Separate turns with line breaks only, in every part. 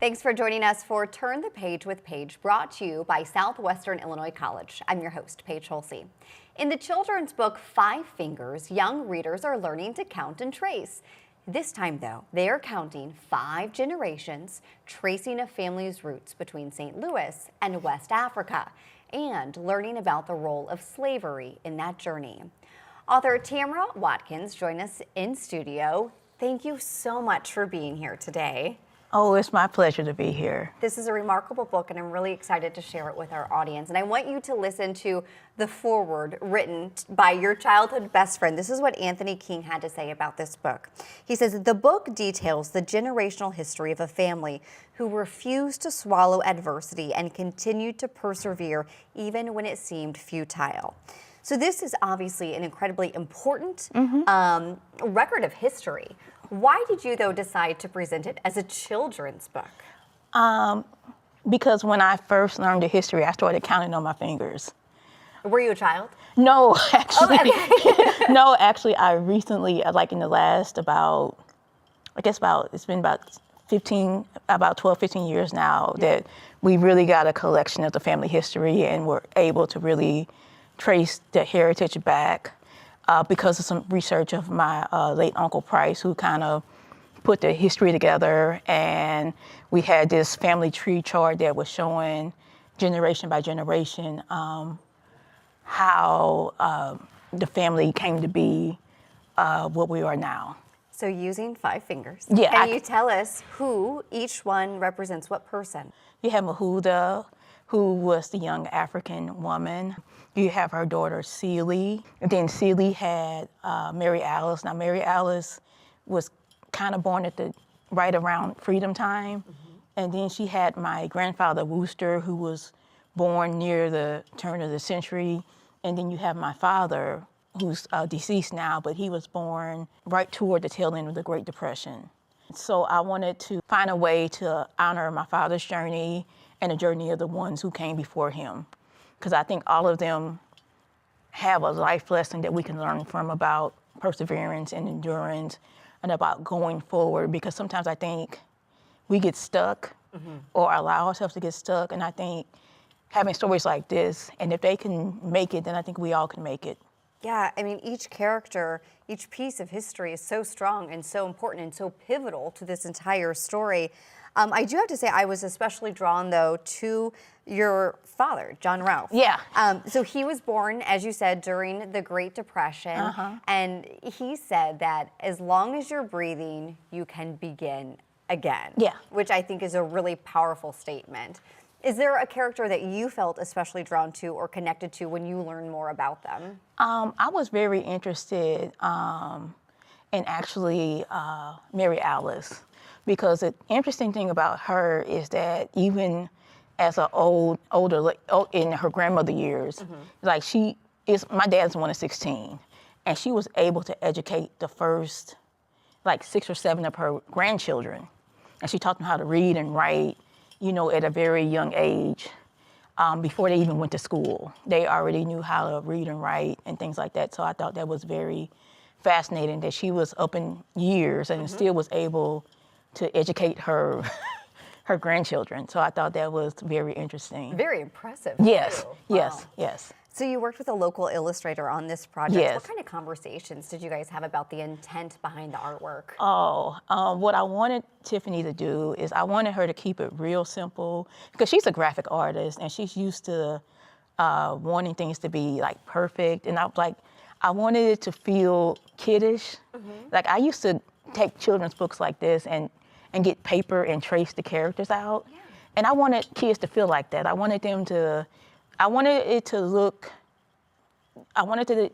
Thanks for joining us for Turn the Page with Paige, brought to you by Southwestern Illinois College. I'm your host, Paige Holsey. In the children's book, Five Fingers, young readers are learning to count and trace. This time, though, they are counting 5 generations, tracing a family's roots between St. Louis and West Africa, and learning about the role of slavery in that journey. Author Tamara Watkins joined us in studio. Thank you so much for being here today.
Oh, it's my pleasure to be here.
This is a remarkable book, and I'm really excited to share it with our audience. And I want you to listen to the foreword written by your childhood best friend. This is what Anthony King had to say about this book. He says, "The book details the generational history of a family who refused to swallow adversity and continued to persevere even when it seemed futile." So this is obviously an incredibly important record of history. Why did you, though, decide to present it as a children's book?
Because when I first learned the history, I started counting on my fingers.
Were you a child?
No, actually.
Oh, okay.
No, actually, I recently, like in the last it's been about 12, 15 years now that we really got a collection of the family history and were able to really trace the heritage back. Because of some research of my late Uncle Price, who kind of put the history together, and we had this family tree chart that was showing generation by generation how the family came to be what we are now.
So using 5 fingers,
yeah,
can you tell us who each one represents, what person?
You have Mahuda, who was the young African woman. You have her daughter, Celie. And then Celie had Mary Alice. Now, Mary Alice was kind of born right around freedom time. And then she had my grandfather, Wooster, who was born near the turn of the century. And then you have my father, who's deceased now, but he was born right toward the tail end of the Great Depression. So I wanted to find a way to honor my father's journey and the journey of the ones who came before him. Because I think all of them have a life lesson that we can learn from about perseverance and endurance and about going forward. Because sometimes I think we get stuck or allow ourselves to get stuck. And I think having stories like this, and if they can make it, then I think we all can make it.
Yeah, I mean, each character, each piece of history is so strong and so important and so pivotal to this entire story. I do have to say I was especially drawn, though, to your father, John Ralph.
Yeah.
So he was born, as you said, during the Great Depression. And he said that as long as you're breathing, you can begin again.
Yeah.
Which I think is a really powerful statement. Is there a character that you felt especially drawn to or connected to when you learned more about them?
I was very interested in actually Mary Alice, because the interesting thing about her is that even as an older in her grandmother years, like my dad's one of 16, and she was able to educate the first like 6 or 7 of her grandchildren, and she taught them how to read and write, at a very young age. Before they even went to school, they already knew how to read and write and things like that. So I thought that was very fascinating that she was up in years and still was able to educate her grandchildren. So I thought that was very interesting.
Very impressive.
Yes,
too.
yes,
Wow.
yes.
So you worked with a local illustrator on this project.
Yes.
What kind of conversations did you guys have about the intent behind the artwork?
What I wanted Tiffany to do is I wanted her to keep it real simple, because she's a graphic artist and she's used to wanting things to be like perfect. And I wanted it to feel kiddish. Like I used to take children's books like this and get paper and trace the characters out. Yeah. And I wanted kids to feel like that. I wanted it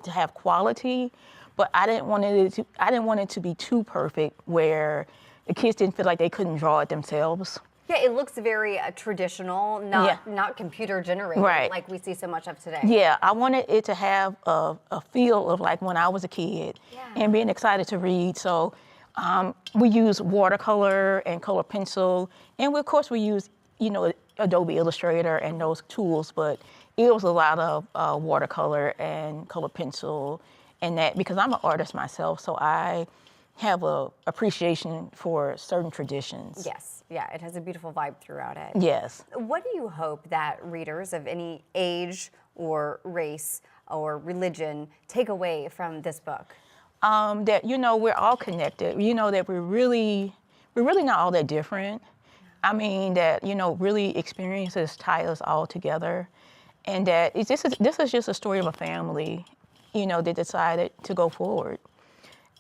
to have quality, but I didn't want it to be too perfect where the kids didn't feel like they couldn't draw it themselves.
Yeah, it looks very traditional, not computer generated,
right,
like we see so much of today.
Yeah, I wanted it to have a feel of like when I was a kid and being excited to read. So we use watercolor and color pencil, and of course we use Adobe Illustrator and those tools, but it was a lot of watercolor and color pencil and that, because I'm an artist myself, so I have a appreciation for certain traditions.
Yes, yeah, it has a beautiful vibe throughout it.
Yes.
What do you hope that readers of any age or race or religion take away from this book?
That, we're all connected. That we're really not all that different. I mean, that, really experiences tie us all together. And that this is just a story of a family, that decided to go forward.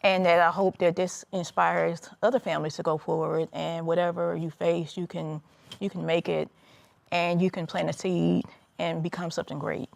And that I hope that this inspires other families to go forward, and whatever you face, you can make it, and you can plant a seed and become something great.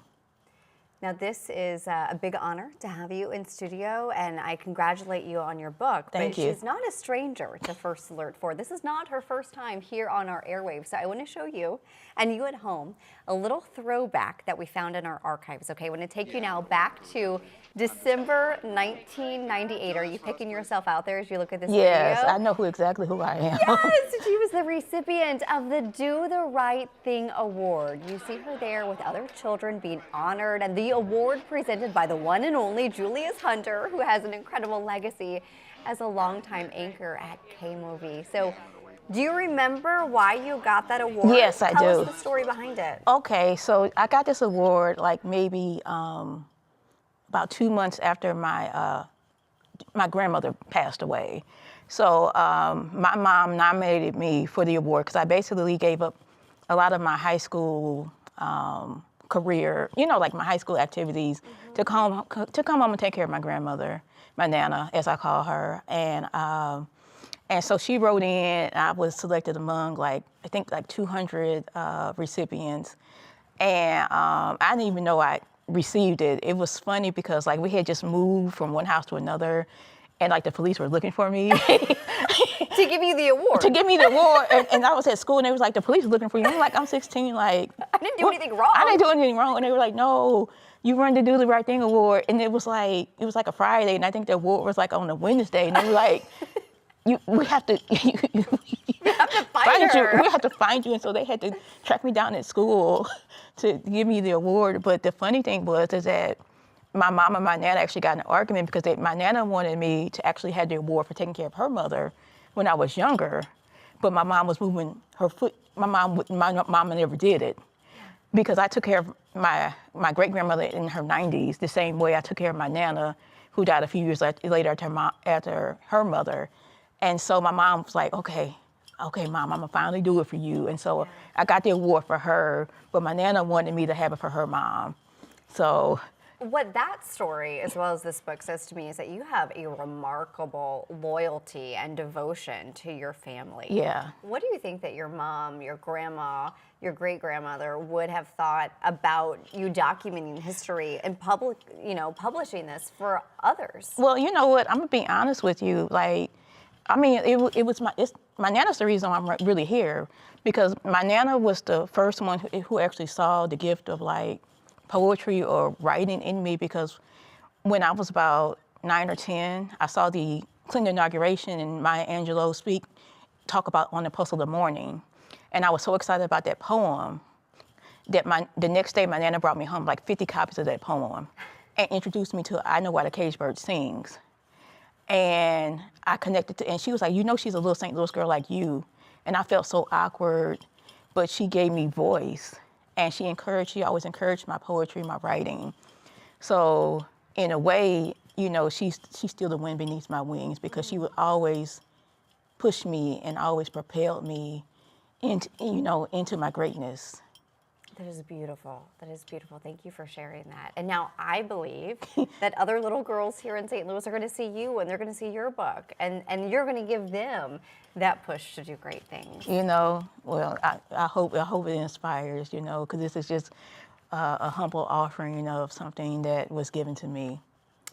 Now, this is a big honor to have you in studio, and I congratulate you on your book.
Thank you.
She's not a stranger to First Alert 4. This is not her first time here on our airwaves, so I want to show you, and you at home, a little throwback that we found in our archives, okay? I want to take you now back to December 1998. Are you picking yourself out there as you look at this
Yes,
video?
I know exactly who I am.
Yes, she was the recipient of the Do the Right Thing Award. You see her there with other children being honored, and the award presented by the one and only Julius Hunter, who has an incredible legacy as a longtime anchor at K-Movie. So, do you remember why you got that award?
Yes, I do.
Tell us the story behind it.
Okay, so I got this award like maybe about 2 months after my grandmother passed away. So my mom nominated me for the award because I basically gave up a lot of my high school career, like my high school activities, to come home and take care of my grandmother, my Nana, as I call her. And so she wrote in, and I was selected among I think 200 recipients. And I didn't even know I received it. It was funny because we had just moved from one house to another, and the police were looking for me.
To give you the award.
To give me the award, and I was at school, and they was like, the police are looking for you. I'm like, I'm 16,
I didn't do anything wrong.
I didn't do anything wrong. And they were like, no, you run the Do the Right Thing Award. And it was like a Friday, and I think the award was on a Wednesday, and they were like, we have to
find her.
We have to find you. And so they had to track me down at school to give me the award. But the funny thing is that my mom and my Nana actually got in an argument because my Nana wanted me to actually have the award for taking care of her mother when I was younger, but my mom was moving her foot. My mom never did it because I took care of my great grandmother in her 90s the same way I took care of my Nana, who died a few years later after her mother. And so my mom was like, okay, Mom, I'm gonna finally do it for you. And so I got the award for her, but my Nana wanted me to have it for her mom. So.
What that story, as well as this book, says to me is that you have a remarkable loyalty and devotion to your family.
Yeah.
What do you think that your mom, your grandma, your great-grandmother would have thought about you documenting history and publishing this for others?
Well, you know what? I'm gonna be honest with you. My Nana's the reason I'm really here, because my Nana was the first one who actually saw the gift of poetry or writing in me, because when I was about 9 or 10, I saw the Clinton inauguration and Maya Angelou talk about on the Post of the Morning. And I was so excited about that poem that the next day my Nana brought me home 50 copies of that poem and introduced me to I Know Why the Caged Bird Sings. And I connected to, and she was like, she's a little St. Louis girl like you. And I felt so awkward, but she gave me voice. And she always encouraged my poetry, my writing. So in a way, she's still the wind beneath my wings, because she would always push me and always propelled me into my greatness.
That is beautiful. That is beautiful. Thank you for sharing that. And now I believe that other little girls here in St. Louis are going to see you, and they're going to see your book, and you're going to give them that push to do great things.
Well, I hope it inspires, because this is just a humble offering of something that was given to me.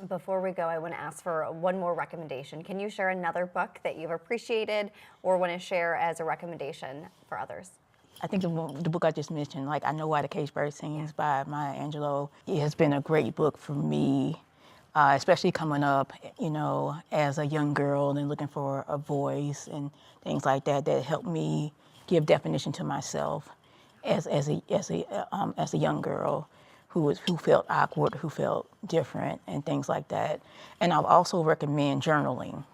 Before we go, I want to ask for one more recommendation. Can you share another book that you've appreciated or want to share as a recommendation for others?
I think the book I just mentioned, I Know Why the Caged Bird Sings by Maya Angelou, it has been a great book for me, especially coming up, as a young girl and looking for a voice and things like that helped me give definition to myself as a young girl who felt awkward, who felt different, and things like that. And I'll also recommend journaling.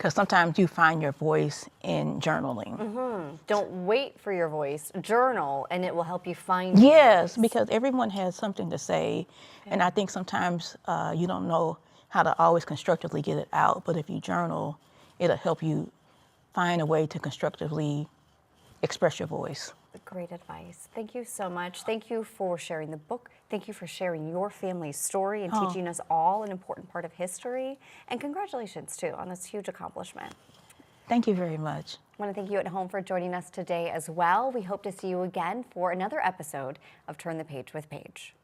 because sometimes you find your voice in journaling.
Don't wait for your voice. Journal, and it will help you find your
Yes,
voice.
because everyone has something to say, and I think sometimes you don't know how to always constructively get it out, but if you journal, it'll help you find a way to constructively express your voice.
Great advice. Thank you so much. Thank you for sharing the book. Thank you for sharing your family's story and teaching us all an important part of history. And congratulations, too, on this huge accomplishment.
Thank you very much.
I want to thank you at home for joining us today as well. We hope to see you again for another episode of Turn the Page with Paige.